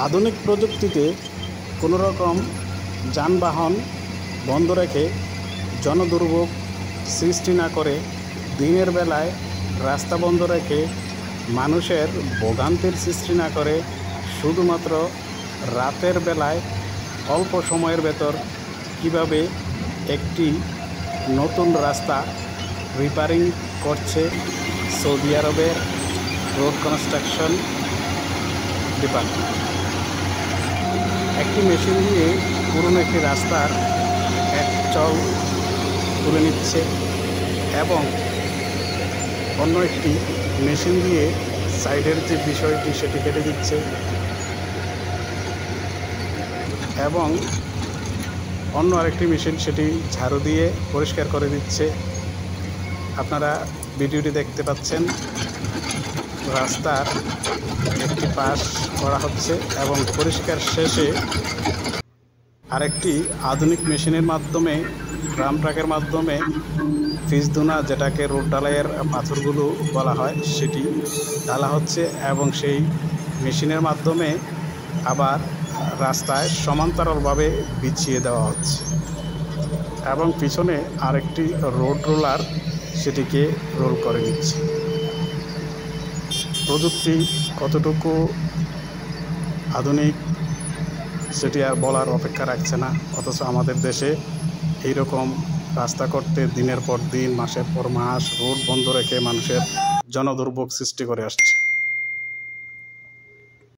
আধুনিক প্রযুক্তিতে কোনো রকম যানবাহন বন্ধ রেখে জনদুর্ভোগ সৃষ্টি না করে দিনের বেলায় রাস্তা বন্ধ রেখে মানুষের ভোগান্তির সৃষ্টি না করে শুধুমাত্র রাতের বেলায় অল্প সময়ের ভেতর কিভাবে একটি নতুন রাস্তা রিপেয়ারিং করছে সৌদি আরবের রোড কনস্ট্রাকশন ডিপার্টমেন্ট। একটি মেশিন দিয়ে পুরনো একটি রাস্তার এক চল তুলে নিচ্ছে এবং অন্য একটি মেশিন দিয়ে সাইডের যে বিষয়টি সেটি কেটে দিচ্ছে এবং অন্য আরেকটি মেশিন সেটি ঝাড়ু দিয়ে পরিষ্কার করে দিচ্ছে। আপনারা ভিডিওটি দেখতে পাচ্ছেন, রাস্তার একটি পাশ করা হচ্ছে এবং পরিষ্কার শেষে আরেকটি আধুনিক মেশিনের মাধ্যমে ড্রাম ট্রাকের মাধ্যমে পিচদুনা, যেটাকে রোড ঢালাইয়ের পাথরগুলো বলা হয়, সেটি ঢালা হচ্ছে এবং সেই মেশিনের মাধ্যমে আবার রাস্তায় সমান্তরালভাবে বিছিয়ে দেওয়া হচ্ছে এবং পিছনে আরেকটি রোড রোলার সেটিকে রোল করে নিচ্ছে। প্রযুক্তি কতটুকু আধুনিক সেটি আর বলার অপেক্ষা রাখছে না, অথচ আমাদের দেশে এইরকম রাস্তা করতে দিনের পর দিন, মাসের পর মাস রোড বন্ধ রেখে মানুষের জনদুর্ভোগ সৃষ্টি করে আসছে।